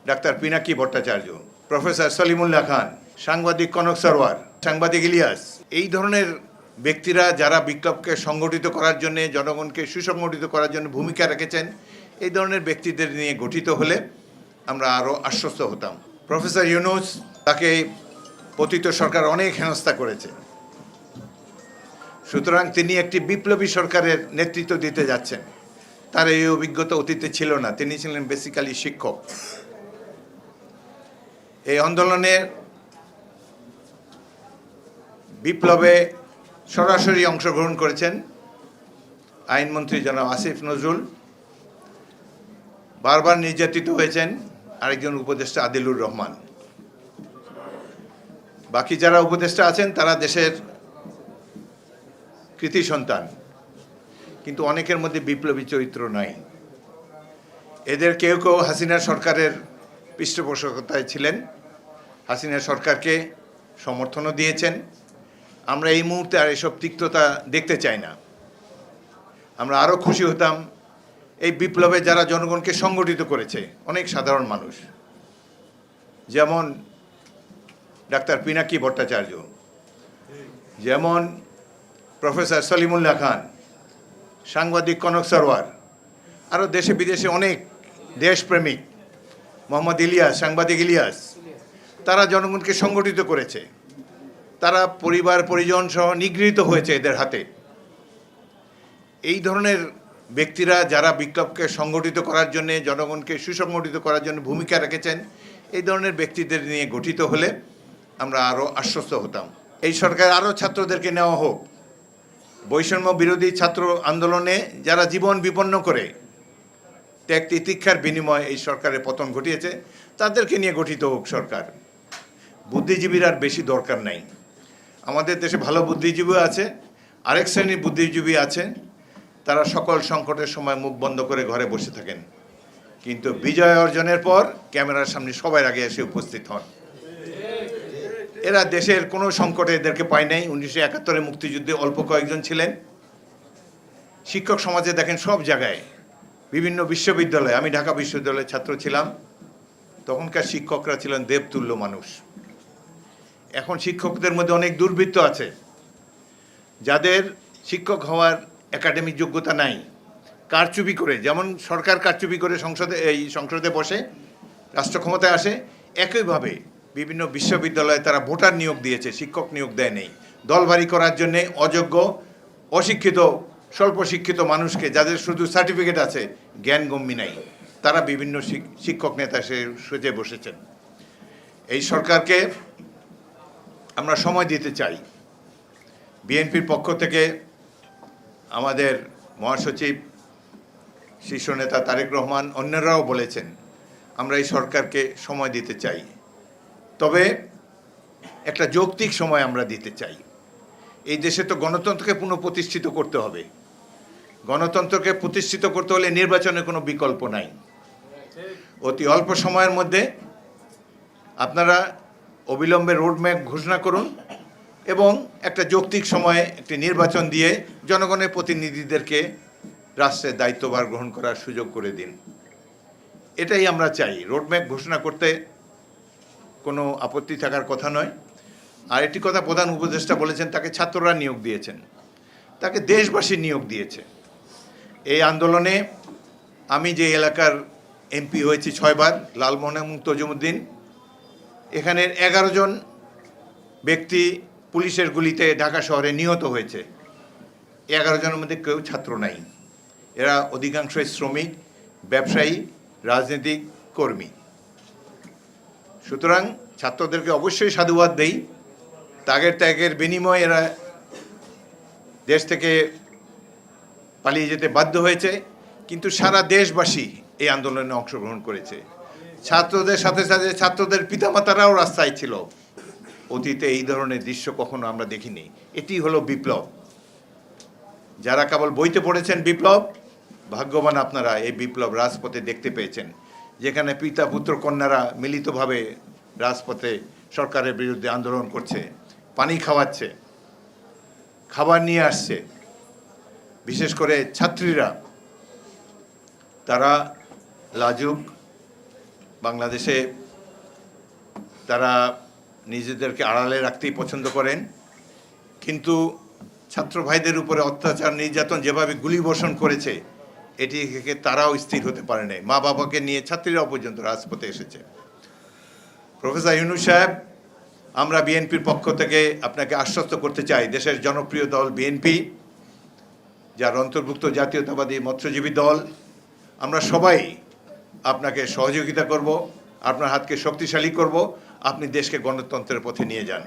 Doctor Pinaki Bhattacharya, professor Salimullah খান, সাংবাদিক কনক সরওয়ার, সাংবাদিক ইলিয়াস, এই ধরনের ব্যক্তিরা যারা বিপ্লবকে সংগঠিত করার জন্য, জনগণকে সুসংগঠিত করার জন্য ভূমিকা রেখেছেন, এই ধরনের ব্যক্তিদের নিয়ে গঠিত হলে আমরা আরও আশ্বস্ত হতাম। প্রফেসর ইউনূস, তাকে পতিত সরকার অনেক হেনস্থা করেছে, সুতরাং তিনি একটি বিপ্লবী সরকারের নেতৃত্ব দিতে যাচ্ছেন। তার এই অভিজ্ঞতা অতীতে ছিল না, তিনি ছিলেন বেসিক্যালি শিক্ষক। এই আন্দোলনের বিপ্লবে সরাসরি অংশগ্রহণ করেছেন আইনমন্ত্রী জনাব আসিফ নজরুল, বারবার নির্যাতিত হয়েছেন আরেকজন উপদেষ্টা আদিলুর রহমান। বাকি যারা উপদেষ্টা আছেন তারা দেশের কৃতি সন্তান, কিন্তু অনেকের মধ্যে বিপ্লবী চরিত্র নাই। এদের কেউ কেউ হাসিনা সরকারের পৃষ্ঠপোষকতায় ছিলেন, হাসিনা সরকারকে সমর্থনও দিয়েছেন। আমরা এই মুহূর্তে আর এসব তিক্ততা দেখতে চাই না। আমরা আরও খুশি হতাম এই বিপ্লবে যারা জনগণকে সংগঠিত করেছে, অনেক সাধারণ মানুষ, যেমন ডাক্তার পিনাকি ভট্টাচার্য, যেমন প্রফেসর সলিমুল্লাহ খান, সাংবাদিক কনক সরওয়ার, আরও দেশে বিদেশে অনেক দেশপ্রেমিক, মোহাম্মদ ইলিয়াস, সাংবাদিক ইলিয়াস, তারা জনগণকে সংগঠিত করেছে। তারা পরিবার পরিজন সহ নিগৃহীত হয়েছে এদের হাতে। এই ধরনের ব্যক্তিরা যারা বিপ্লবকে সংগঠিত করার জন্য, জনগণকে সুসংগঠিত করার জন্য ভূমিকা রেখেছেন, এই ধরনের ব্যক্তিদের নিয়ে গঠিত হলে আমরা আরও আশ্বস্ত হতাম। এই সরকার আরও ছাত্রদেরকে নেওয়া হোক। বৈষম্য বিরোধী ছাত্র আন্দোলনে যারা জীবন বিপন্ন করে ত্যাগ তিতিক্ষার বিনিময়ে এই সরকারের পতন ঘটিয়েছে, তাদেরকে নিয়ে গঠিত হোক সরকার। বুদ্ধিজীবীর আর বেশি দরকার নাই। আমাদের দেশে ভালো বুদ্ধিজীবী আছে, আরেক শ্রেণীর বুদ্ধিজীবী আছে, তারা সকল সংকটের সময় মুখ বন্ধ করে ঘরে বসে থাকেন, কিন্তু বিজয় অর্জনের পর ক্যামেরার সামনে সবার আগে এসে উপস্থিত হন। এরা দেশের কোনো সংকটে এদেরকে পায় নাই। 1971 মুক্তিযুদ্ধে অল্প কয়েকজন ছিলেন। শিক্ষক সমাজে দেখেন সব জায়গায়, বিভিন্ন বিশ্ববিদ্যালয়ে, আমি ঢাকা বিশ্ববিদ্যালয়ের ছাত্র ছিলাম, তখনকার শিক্ষকরা ছিলেন দেবতুল্য মানুষ। এখন শিক্ষকদের মধ্যে অনেক দুর্বৃত্ত আছে যাদের শিক্ষক হওয়ার একাডেমিক যোগ্যতা নাই। কারচুপি করে, যেমন সরকার কারচুপি করে সংসদে বসে রাষ্ট্র ক্ষমতায় আসে, একইভাবে বিভিন্ন বিশ্ববিদ্যালয়ে তারা ভোটার নিয়োগ দিয়েছে, শিক্ষক নিয়োগ দেয় নেই। দলবাড়ি করার জন্যে অযোগ্য, অশিক্ষিত, স্বল্প শিক্ষিত মানুষকে, যাদের শুধু সার্টিফিকেট আছে, জ্ঞানগম্যি নাই, তারা বিভিন্ন শিক্ষক নেতা সেজে বসেছেন। এই সরকারকে আমরা সময় দিতে চাই। বিএনপির পক্ষ থেকে আমাদের মহাসচিব, শীর্ষ নেতা তারেক রহমান, অন্যরাও বলেছেন আমরা এই সরকারকে সময় দিতে চাই, তবে একটা যৌক্তিক সময় আমরা দিতে চাই। এই দেশে তো গণতন্ত্রকে পুনঃপ্রতিষ্ঠিত করতে হবে। গণতন্ত্রকে প্রতিষ্ঠিত করতে হলে নির্বাচনের কোনো বিকল্প নাই। অতি অল্প সময়ের মধ্যে আপনারা অবিলম্বে রোডম্যাপ ঘোষণা করুন এবং একটা যৌক্তিক সময়ে একটি নির্বাচন দিয়ে জনগণের প্রতিনিধিদেরকে রাষ্ট্রের দায়িত্বভার গ্রহণ করার সুযোগ করে দিন। এটাই আমরা চাই। রোডম্যাপ ঘোষণা করতে কোনো আপত্তি থাকার কথা নয়। আর একটি কথা প্রধান উপদেষ্টা বলেছেন, তাকে ছাত্ররা নিয়োগ দিয়েছেন, তাকে দেশবাসী নিয়োগ দিয়েছে। এই আন্দোলনে আমি যে এলাকার এমপি হয়েছি 6 বার, লালমোহন এবং তজুমুদ্দিন, এখানের 11 জন ব্যক্তি পুলিশের গুলিতে ঢাকা শহরে নিহত হয়েছে। 11 জনের মধ্যে কেউ ছাত্র নাই। এরা অধিকাংশই শ্রমিক, ব্যবসায়ী, রাজনৈতিক কর্মী। সুতরাং ছাত্রদেরকে অবশ্যই সাধুবাদ দেই। ত্যাগের বিনিময়ে এরা দেশ থেকে পালিয়ে যেতে বাধ্য হয়েছে, কিন্তু সারা দেশবাসী এই আন্দোলনে অংশগ্রহণ করেছে। ছাত্রদের সাথে সাথে ছাত্রদের পিতামাতারাও রাস্তায় ছিল। অতীতে এই ধরনের দৃশ্য কখনো আমরা দেখিনি। এটি হলো বিপ্লব। যারা কেবল বইতে পড়েছেন বিপ্লব, ভাগ্যবান আপনারা, এই বিপ্লব রাজপথে দেখতে পেয়েছেন, যেখানে পিতা পুত্র কন্যারা মিলিতভাবে রাজপথে সরকারের বিরুদ্ধে আন্দোলন করছে, পানি খাওয়াচ্ছে, খাবার নিয়ে আসছে। বিশেষ করে ছাত্রীরা, তারা লাজুক, বাংলাদেশে তারা নিজেদেরকে আড়ালে রাখতেই পছন্দ করেন, কিন্তু ছাত্র ভাইদের উপরে অত্যাচার নির্যাতন যেভাবে গুলিবর্ষণ করেছে এটি থেকে তারাও স্থির হতে পারে নাই। মা বাবাকে নিয়ে ছাত্রীরাও পর্যন্ত রাজপথে এসেছে। প্রফেসর ইউনূস সাহেব, আমরা বিএনপির পক্ষ থেকে আপনাকে আশ্বস্ত করতে চাই, দেশের জনপ্রিয় দল বিএনপি, যার অন্তর্ভুক্ত জাতীয়তাবাদী মৎস্যজীবী দল, আমরা সবাই আপনাকে সহযোগিতা করব, আপনার হাতকে শক্তিশালী করব, আপনি দেশকে গণতন্ত্রের পথে নিয়ে যান।